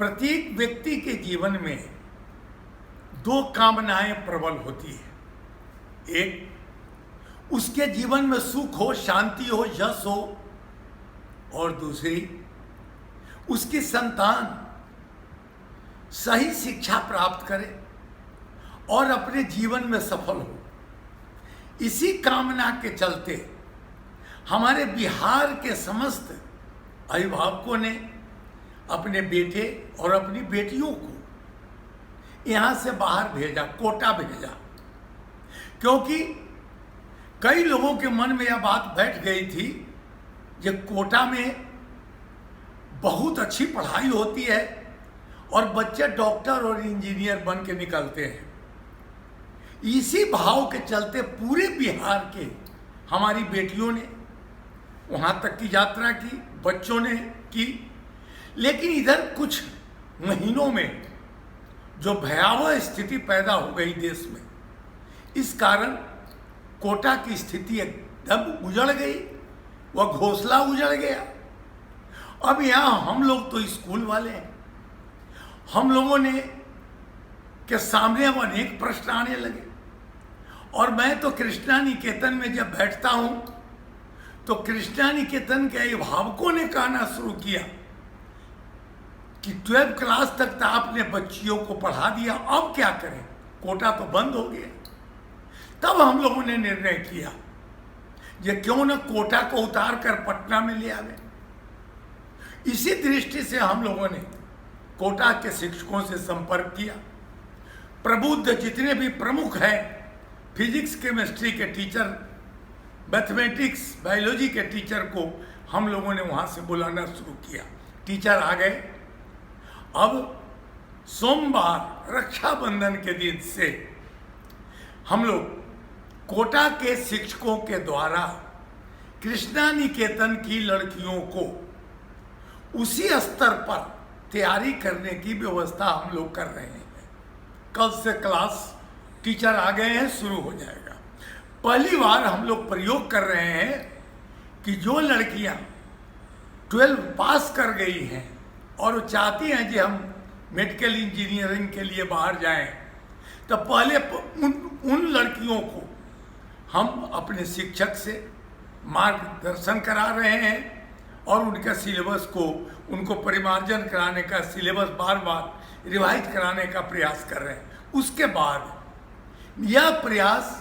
प्रत्येक व्यक्ति के जीवन में दो कामनाएं प्रबल होती है। एक, उसके जीवन में सुख हो, शांति हो, यश हो, और दूसरी, उसकी संतान सही शिक्षा प्राप्त करे और अपने जीवन में सफल हो। इसी कामना के चलते हमारे बिहार के समस्त अभिभावकों ने अपने बेटे और अपनी बेटियों को यहाँ से बाहर भेजा, कोटा भेजा, क्योंकि कई लोगों के मन में यह बात बैठ गई थी कि कोटा में बहुत अच्छी पढ़ाई होती है और बच्चे डॉक्टर और इंजीनियर बन के निकलते हैं। इसी भाव के चलते पूरे बिहार के हमारी बेटियों ने वहाँ तक की यात्रा की, बच्चों ने की। लेकिन इधर कुछ महीनों में जो भयावह स्थिति पैदा हो गई देश में, इस कारण कोटा की स्थिति एकदम उजड़ गई, वह घोंसला उजड़ गया। अब यहाँ हम लोग तो स्कूल वाले हैं, हम लोगों ने के सामने अब अनेक प्रश्न आने लगे। और मैं तो कृष्णा निकेतन में जब बैठता हूँ तो कृष्णा निकेतन के अभिभावकों ने कहना शुरू किया कि 12वीं क्लास तक तो आपने बच्चियों को पढ़ा दिया, अब क्या करें, कोटा तो बंद हो गया। तब हम लोगों ने निर्णय किया ये क्यों न कोटा को उतार कर पटना में ले आवे। इसी दृष्टि से हम लोगों ने कोटा के शिक्षकों से संपर्क किया। प्रबुद्ध जितने भी प्रमुख हैं, फिजिक्स केमिस्ट्री के टीचर, मैथमेटिक्स बायोलॉजी के टीचर को हम लोगों ने वहाँ से बुलाना शुरू किया। टीचर आ गए। अब सोमवार रक्षाबंधन के दिन से हम लोग कोटा के शिक्षकों के द्वारा कृष्णा निकेतन की लड़कियों को उसी स्तर पर तैयारी करने की व्यवस्था हम लोग कर रहे हैं। कल से क्लास टीचर आ गए हैं, शुरू हो जाएगा। पहली बार हम लोग प्रयोग कर रहे हैं कि जो लड़कियां 12 पास कर गई हैं और वो चाहती हैं कि हम मेडिकल इंजीनियरिंग के लिए बाहर जाएं, तो पहले उन लड़कियों को हम अपने शिक्षक से मार्गदर्शन करा रहे हैं और उनका सिलेबस को, उनको परिमार्जन कराने का, सिलेबस बार बार रिवाइज कराने का प्रयास कर रहे हैं। उसके बाद यह प्रयास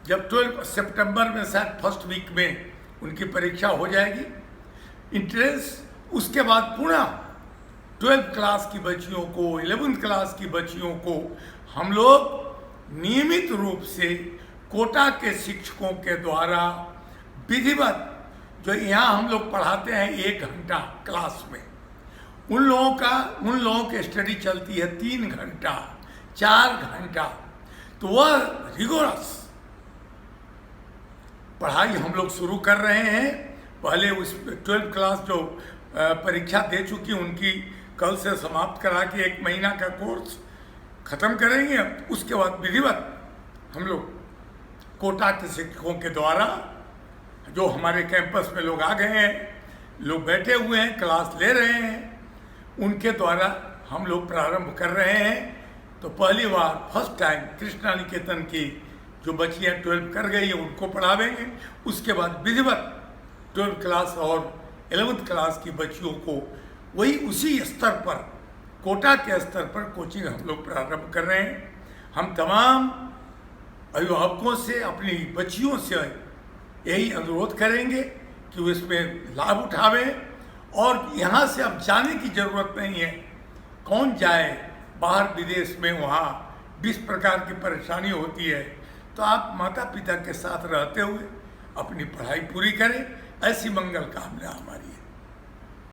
जब 12 सितंबर में शायद फर्स्ट वीक में उनकी परीक्षा हो जाएगी, इंट्रेंस, उसके बाद पुनः 12वीं क्लास की बच्चियों को, 11वीं क्लास की बच्चियों को हम लोग नियमित रूप से कोटा के शिक्षकों के द्वारा विधिवत, जो यहाँ हम लोग पढ़ाते हैं 1 घंटा क्लास में, उन लोगों की स्टडी चलती है 3 घंटा, 4 घंटा। तो वह रिगोरस पढ़ाई हम लोग शुरू कर रहे हैं। पहले उस 12वीं क्लास जो परीक्षा दे चुकी, उनकी कल से समाप्त करा के 1 महीना का कोर्स खत्म करेंगे। उसके बाद विधिवत हम लोग कोटा के शिक्षकों के द्वारा, जो हमारे कैंपस में लोग आ गए हैं, लोग बैठे हुए हैं, क्लास ले रहे हैं, उनके द्वारा हम लोग प्रारंभ कर रहे हैं। तो पहली बार फर्स्ट टाइम कृष्णा निकेतन की जो बच्चियाँ 12 कर गई है उनको पढ़ावेंगे। उसके बाद विधिवत 12वीं क्लास और 11वीं क्लास की बच्चियों को वही उसी स्तर पर, कोटा के स्तर पर कोचिंग हम लोग प्रारंभ कर रहे हैं। हम तमाम अभिभावकों से, अपनी बच्चियों से यही अनुरोध करेंगे कि वो इसमें लाभ उठावें। और यहाँ से अब जाने की ज़रूरत नहीं है, कौन जाए बाहर विदेश में, वहाँ 20 प्रकार की परेशानी होती है। तो आप माता पिता के साथ रहते हुए अपनी पढ़ाई पूरी करें, ऐसी मंगल कामना हमारी है।